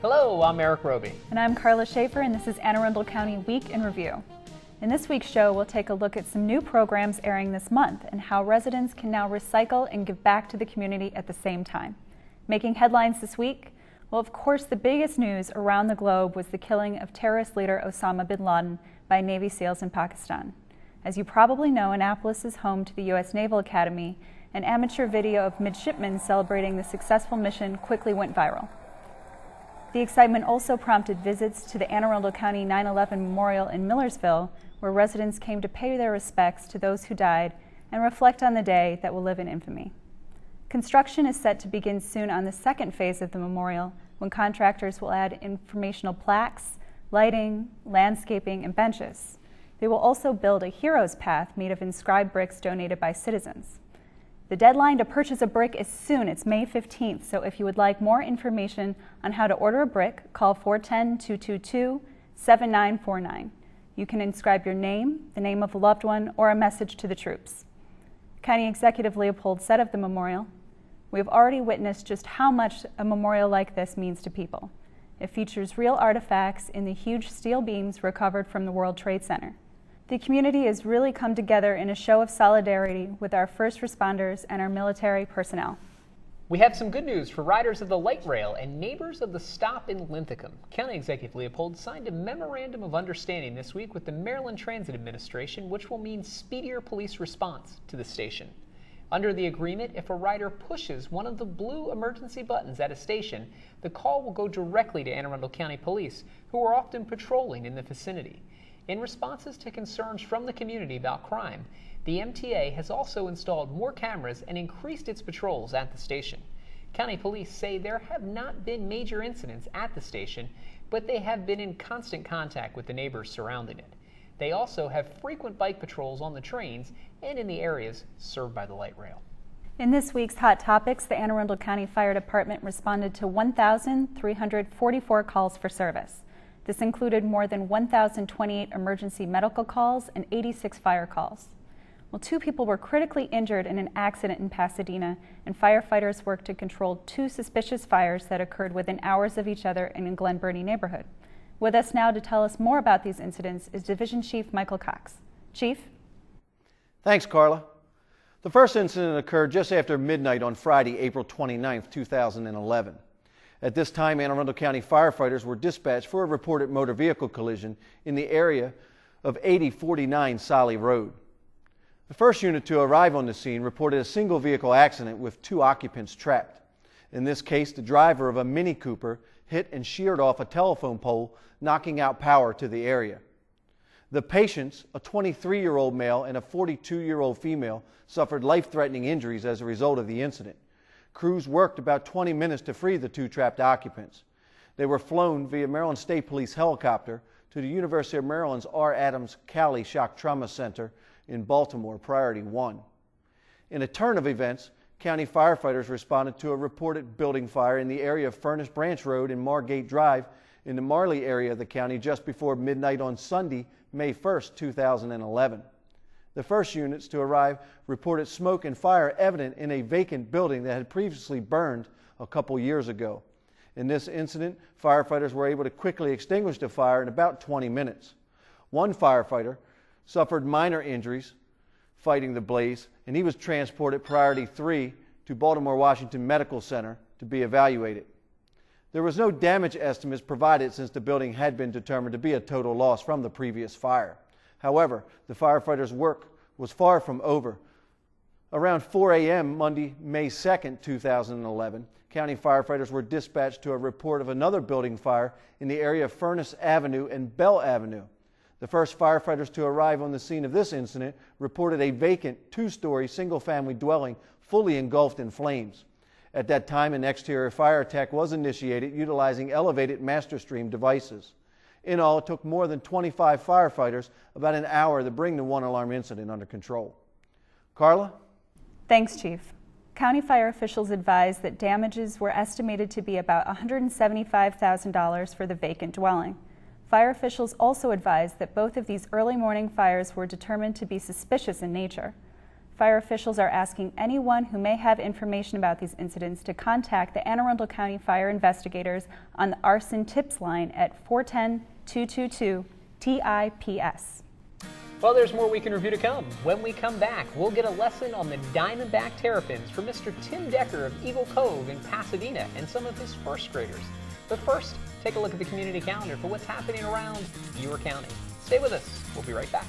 Hello, I'm Erik Robey. And I'm Karla Schaffer, and this is Anne Arundel County Week in Review. In this week's show, we'll take a look at some new programs airing this month and how residents can now recycle and give back to the community at the same time. Making headlines this week? Well, of course, the biggest news around the globe was the killing of terrorist leader Osama bin Laden by Navy SEALs in Pakistan. As you probably know, Annapolis is home to the U.S. Naval Academy. An amateur video of midshipmen celebrating the successful mission quickly went viral. The excitement also prompted visits to the Anne Arundel County 9/11 Memorial in Millersville, where residents came to pay their respects to those who died and reflect on the day that will live in infamy. Construction is set to begin soon on the second phase of the memorial, when contractors will add informational plaques, lighting, landscaping, and benches. They will also build a hero's path made of inscribed bricks donated by citizens. The deadline to purchase a brick is soon. It's May 15th, so if you would like more information on how to order a brick, call 410-222-7949. You can inscribe your name, the name of a loved one, or a message to the troops. County Executive Leopold said of the memorial, "We have already witnessed just how much a memorial like this means to people. It features real artifacts in the huge steel beams recovered from the World Trade Center. The community has really come together in a show of solidarity with our first responders and our military personnel." We have some good news for riders of the light rail and neighbors of the stop in Linticum. County Executive Leopold signed a memorandum of understanding this week with the Maryland Transit Administration, which will mean speedier police response to the station. Under the agreement, if a rider pushes one of the blue emergency buttons at a station, the call will go directly to Anne Arundel County Police, who are often patrolling in the vicinity. In responses to concerns from the community about crime, the MTA has also installed more cameras and increased its patrols at the station. County police say there have not been major incidents at the station, but they have been in constant contact with the neighbors surrounding it. They also have frequent bike patrols on the trains and in the areas served by the light rail. In this week's Hot Topics, the Anne Arundel County Fire Department responded to 1,344 calls for service. This included more than 1,028 emergency medical calls and 86 fire calls. Well, 2 people were critically injured in an accident in Pasadena, and firefighters worked to control 2 suspicious fires that occurred within hours of each other in a Glen Burnie neighborhood. With us now to tell us more about these incidents is Division Chief Michael Cox. Chief? Thanks, Karla. The first incident occurred just after midnight on Friday, April 29, 2011. At this time, Anne Arundel County firefighters were dispatched for a reported motor vehicle collision in the area of 8049 Solly Road. The first unit to arrive on the scene reported a single vehicle accident with 2 occupants trapped. In this case, the driver of a Mini Cooper hit and sheared off a telephone pole, knocking out power to the area. The patients, a 23-year-old male and a 42-year-old female, suffered life-threatening injuries as a result of the incident. Crews worked about 20 minutes to free the 2 trapped occupants. They were flown via Maryland State Police helicopter to the University of Maryland's R. Adams Cowley Shock Trauma Center in Baltimore, Priority 1. In a turn of events, county firefighters responded to a reported building fire in the area of Furnace Branch Road and Margate Drive in the Marley area of the county just before midnight on Sunday, May 1, 2011. The first units to arrive reported smoke and fire evident in a vacant building that had previously burned a couple years ago. In this incident, firefighters were able to quickly extinguish the fire in about 20 minutes. One firefighter suffered minor injuries fighting the blaze, and he was transported Priority 3 to Baltimore Washington Medical Center to be evaluated. There was no damage estimates provided since the building had been determined to be a total loss from the previous fire. However, the firefighters' work was far from over. Around 4 a.m. Monday, May 2, 2011, county firefighters were dispatched to a report of another building fire in the area of Furnace Avenue and Bell Avenue. The first firefighters to arrive on the scene of this incident reported a vacant 2-story single-family dwelling fully engulfed in flames. At that time, an exterior fire attack was initiated utilizing elevated master stream devices. In all, it took more than 25 firefighters about an hour to bring the 1-alarm incident under control. Karla? Thanks, Chief. County fire officials advised that damages were estimated to be about $175,000 for the vacant dwelling. Fire officials also advised that both of these early morning fires were determined to be suspicious in nature. Fire officials are asking anyone who may have information about these incidents to contact the Anne Arundel County Fire investigators on the arson tips line at 410-222-TIPS. Well, there's more Week in Review to come. When we come back, we'll get a lesson on the diamondback terrapins from Mr. Tim Decker of Eagle Cove in Pasadena and some of his first graders. But first, take a look at the community calendar for what's happening around your county. Stay with us. We'll be right back.